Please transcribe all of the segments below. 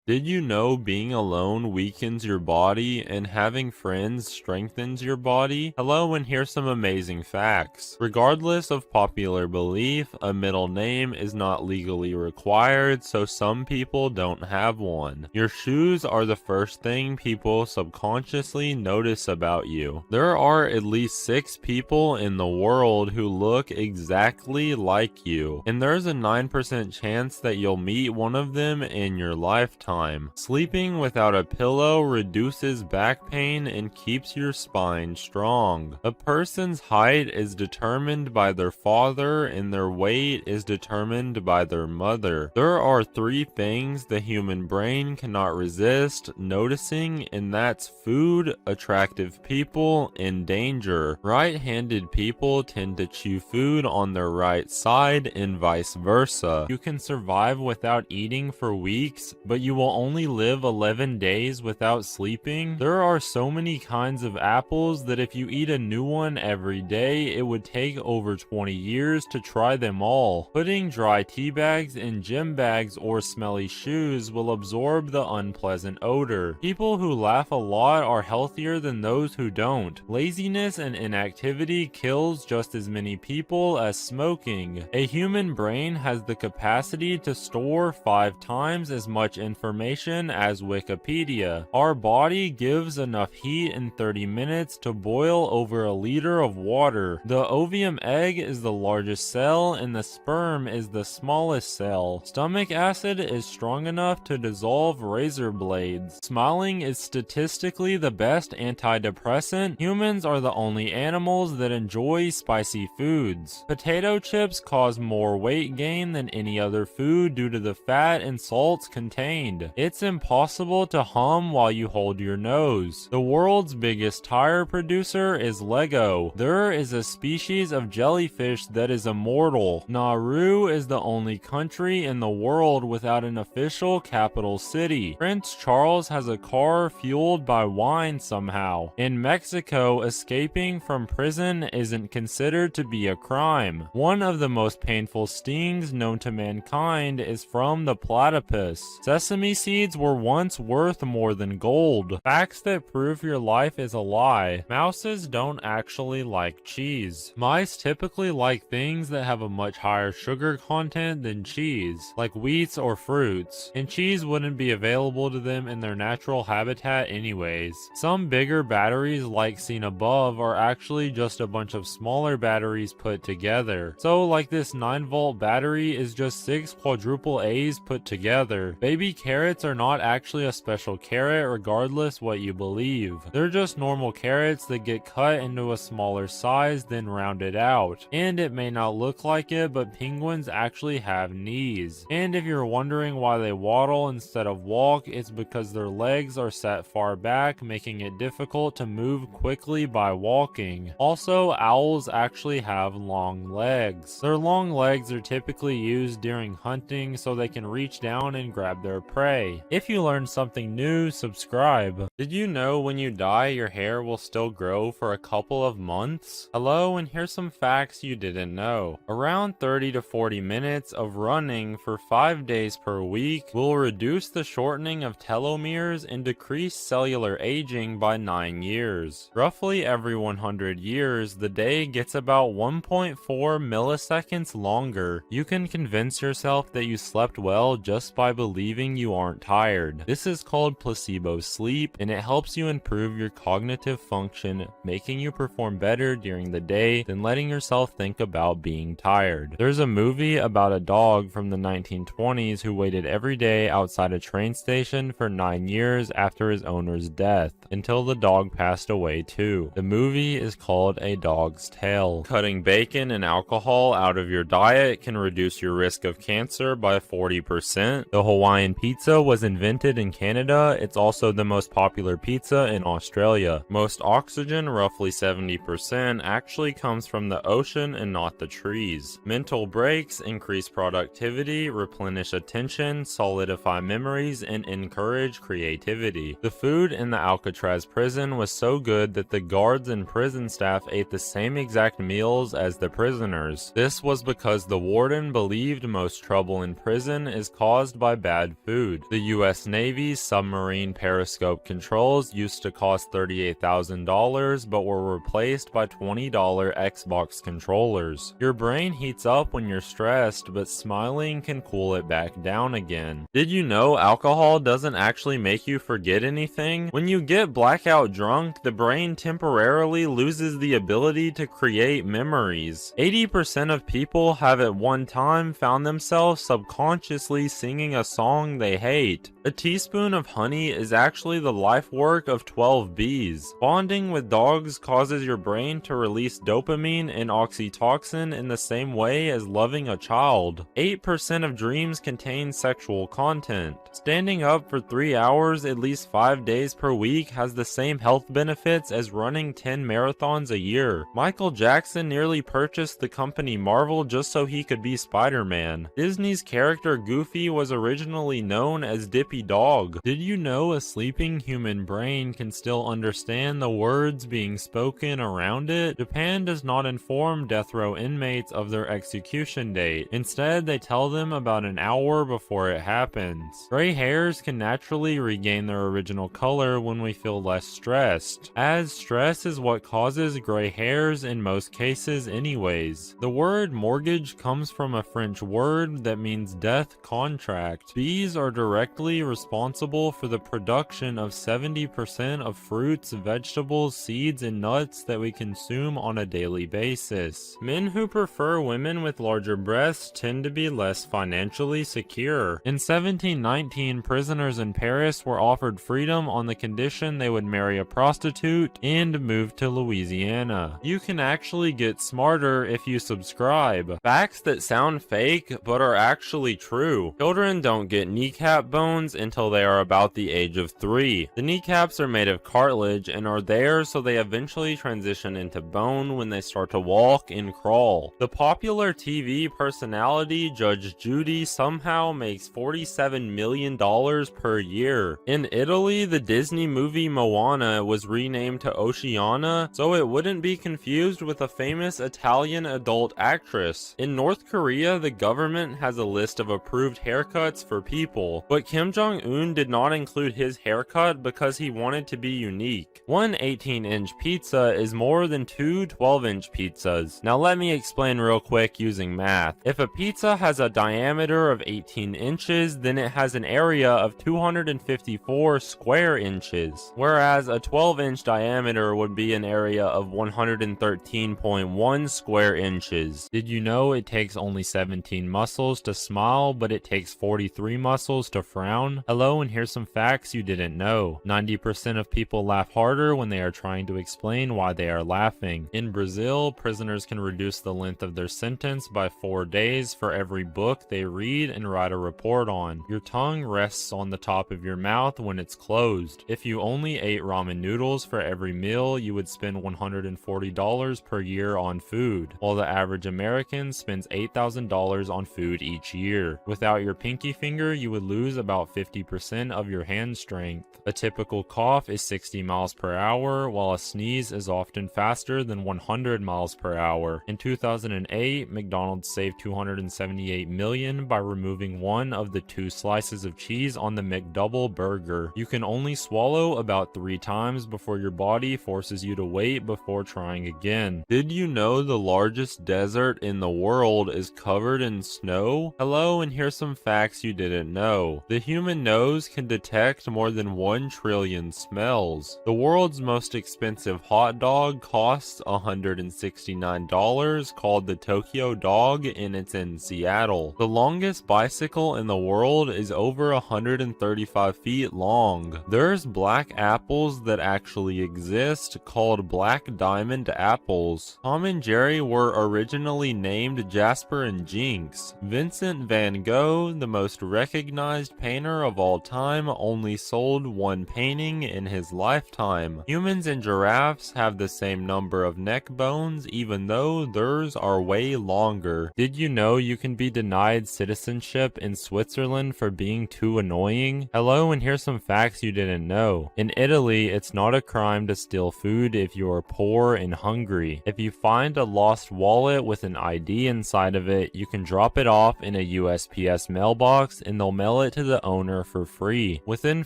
Did you know being alone weakens your body and having friends strengthens your body? Hello, and here's some amazing facts. Regardless of popular belief, a middle name is not legally required, so some people don't have one. Your shoes are the first thing people subconsciously notice about you. There are at least 6 people in the world who look exactly like you, and there's a 9% chance that you'll meet one of them in your lifetime. Sleeping without a pillow reduces back pain and keeps your spine strong. A person's height is determined by their father and their weight is determined by their mother. There are 3 things the human brain cannot resist noticing, and that's food, attractive people, and danger. Right-handed people tend to chew food on their right side and vice versa. You can survive without eating for weeks, but you will only live 11 days without sleeping. There are so many kinds of apples that if you eat a new one every day, it would take over 20 years to try them all. Putting dry tea bags in gym bags or smelly shoes will absorb the unpleasant odor. People who laugh a lot are healthier than those who don't. Laziness and inactivity kills just as many people as smoking. A human brain has the capacity to store 5 times as much information as Wikipedia. Our body gives enough heat in 30 minutes to boil over a liter of water. The ovum egg is the largest cell and the sperm is the smallest cell. Stomach acid is strong enough to dissolve razor blades. Smiling is statistically the best antidepressant. Humans are the only animals that enjoy spicy foods. Potato chips cause more weight gain than any other food due to the fat and salts contained. It's impossible to hum while you hold your nose. The world's biggest tire producer is Lego. There is a species of jellyfish that is immortal. Nauru is the only country in the world without an official capital city. Prince Charles has a car fueled by wine somehow. In Mexico, escaping from prison isn't considered to be a crime. One of the most painful stings known to mankind is from the platypus. Sesame seeds were once worth more than gold. Facts that prove your life is a lie. Mouses don't actually like cheese. Mice typically like things that have a much higher sugar content than cheese, like wheats or fruits, and cheese wouldn't be available to them in their natural habitat anyways. Some bigger batteries like seen above are actually just a bunch of smaller batteries put together. So like this 9-volt battery is just 6 quadruple A's put together. Baby carrots are not actually a special carrot regardless what you believe. They're just normal carrots that get cut into a smaller size then rounded out. And it may not look like it, but penguins actually have knees. And if you're wondering why they waddle instead of walk, it's because their legs are set far back, making it difficult to move quickly by walking. Also, owls actually have long legs. Their long legs are typically used during hunting so they can reach down and grab their prey. If you learned something new, subscribe. Did you know when you die, your hair will still grow for a couple of months? Hello, and here's some facts you didn't know. Around 30 to 40 minutes of running for 5 days per week will reduce the shortening of telomeres and decrease cellular aging by 9 years. Roughly every 100 years, the day gets about 1.4 milliseconds longer. You can convince yourself that you slept well just by believing you aren't tired. This is called placebo sleep, and it helps you improve your cognitive function, making you perform better during the day than letting yourself think about being tired. There's a movie about a dog from the 1920s who waited every day outside a train station for 9 years after his owner's death, until the dog passed away too. The movie is called A Dog's Tale. Cutting bacon and alcohol out of your diet can reduce your risk of cancer by 40%. The Hawaiian pizza was invented in Canada. It's also the most popular pizza in Australia. Most oxygen, roughly 70%, actually comes from the ocean and not the trees. Mental breaks increase productivity, replenish attention, solidify memories, and encourage creativity. The food in the Alcatraz prison was so good that the guards and prison staff ate the same exact meals as the prisoners. This was because the warden believed most trouble in prison is caused by bad food. food. The US Navy's submarine periscope controls used to cost $38,000 but were replaced by $20 Xbox controllers. Your brain heats up when you're stressed, but smiling can cool it back down again. Did you know alcohol doesn't actually make you forget anything? When you get blackout drunk, the brain temporarily loses the ability to create memories. 80% of people have at one time found themselves subconsciously singing a song they hate. A teaspoon of honey is actually the life work of 12 bees. Bonding with dogs causes your brain to release dopamine and oxytocin in the same way as loving a child. 8% of dreams contain sexual content. Standing up for 3 hours at least 5 days per week has the same health benefits as running 10 marathons a year. Michael Jackson nearly purchased the company Marvel just so he could be Spider-Man. Disney's character Goofy was originally known as Dippy Dog. Did you know a sleeping human brain can still understand the words being spoken around it? Japan does not inform death row inmates of their execution date. Instead, they tell them about an hour before it happens. Gray hairs can naturally regain their original color when we feel less stressed, as stress is what causes gray hairs in most cases anyways. The word mortgage comes from a French word that means death contract. Bees are directly responsible for the production of 70% of fruits, vegetables, seeds, and nuts that we consume on a daily basis. Men who prefer women with larger breasts tend to be less financially secure. In 1719, prisoners in Paris were offered freedom on the condition they would marry a prostitute and move to Louisiana. You can actually get smarter if you subscribe. Facts that sound fake but are actually true. Children don't get kneecap bones until they are about the age of 3. The kneecaps are made of cartilage and are there so they eventually transition into bone when they start to walk and crawl. The popular TV personality Judge Judy somehow makes $47 million per year. In Italy, the Disney movie Moana was renamed to Oceana so it wouldn't be confused with a famous Italian adult actress. In North Korea, the government has a list of approved haircuts for people, but Kim Jong-un did not include his haircut because he wanted to be unique. One 18-inch pizza is more than two 12-inch pizzas. Now let me explain real quick using math. If a pizza has a diameter of 18 inches, then it has an area of 254 square inches, whereas a 12-inch diameter would be an area of 113.1 square inches. Did you know it takes only 17 muscles to smile, but it takes 43 muscles to frown? Hello, and here's some facts you didn't know. 90% of people laugh harder when they are trying to explain why they are laughing. In Brazil, prisoners can reduce the length of their sentence by 4 days for every book they read and write a report on. Your tongue rests on the top of your mouth when it's closed. If you only ate ramen noodles for every meal, you would spend $140 per year on food, while the average American spends $8,000 on food each year. Without your pinky finger, you would lose about 50% of your hand strength. A typical cough is 60 miles per hour, while a sneeze is often faster than 100 miles per hour. In 2008, McDonald's saved $278 million by removing one of the 2 slices of cheese on the McDouble burger. You can only swallow about 3 times before your body forces you to wait before trying again. Did you know the largest desert in the world is covered in snow? Hello, and here's some facts you didn't know. The human nose can detect more than 1 trillion smells. The world's most expensive hot dog costs $169, called the Tokyo Dog, and it's in Seattle. The longest bicycle in the world is over 135 feet long. There's black apples that actually exist called black diamond apples. Tom and Jerry were originally named Jasper and Jinx. Vincent van Gogh, the most recognized painter of all time, only sold 1 painting in his lifetime. Humans and giraffes have the same number of neck bones, even though theirs are way longer. Did you know you can be denied citizenship in Switzerland for being too annoying? Hello, and here's some facts you didn't know. In Italy, it's not a crime to steal food if you are poor and hungry. If you find a lost wallet with an ID inside of it, you can drop it off in a USPS mailbox and they'll mail sell it to the owner for free. Within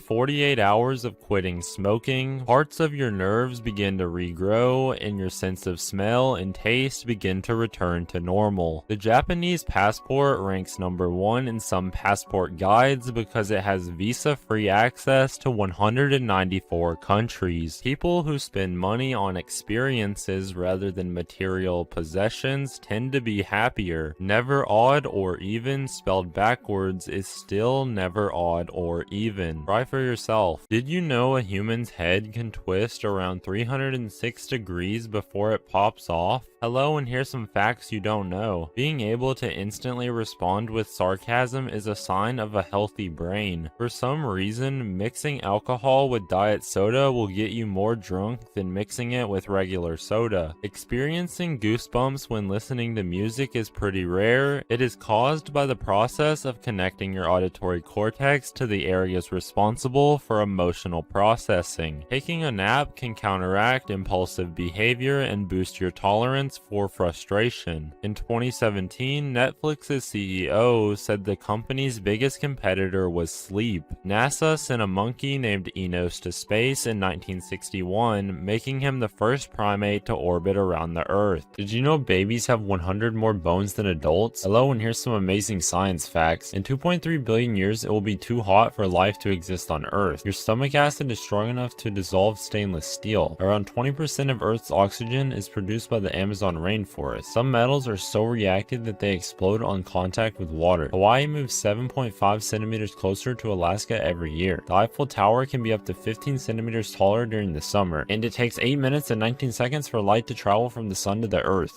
48 hours of quitting smoking, parts of your nerves begin to regrow and your sense of smell and taste begin to return to normal. The Japanese passport ranks number 1 in some passport guides because it has visa-free access to 194 countries. People who spend money on experiences rather than material possessions tend to be happier. Never odd or even spelled backwards is still never odd or even. Try for yourself. Did you know a human's head can twist around 306 degrees before it pops off? Hello, and here's some facts you don't know. Being able to instantly respond with sarcasm is a sign of a healthy brain. For some reason, mixing alcohol with diet soda will get you more drunk than mixing it with regular soda. Experiencing goosebumps when listening to music is pretty rare. It is caused by the process of connecting your auditory cortex to the areas responsible for emotional processing. Taking a nap can counteract impulsive behavior and boost your tolerance for frustration. In 2017, Netflix's CEO said the company's biggest competitor was sleep. NASA sent a monkey named Enos to space in 1961, making him the first primate to orbit around the Earth. Did you know babies have 100 more bones than adults? Hello, and here's some amazing science facts. In 2.3 billion years, it will be too hot for life to exist on Earth. Your stomach acid is strong enough to dissolve stainless steel. Around 20% of Earth's oxygen is produced by the Amazon rainforest. Some metals are so reactive that they explode on contact with water. Hawaii moves 7.5 centimeters closer to Alaska every year. The Eiffel Tower can be up to 15 centimeters taller during the summer, and it takes 8 minutes and 19 seconds for light to travel from the sun to the Earth.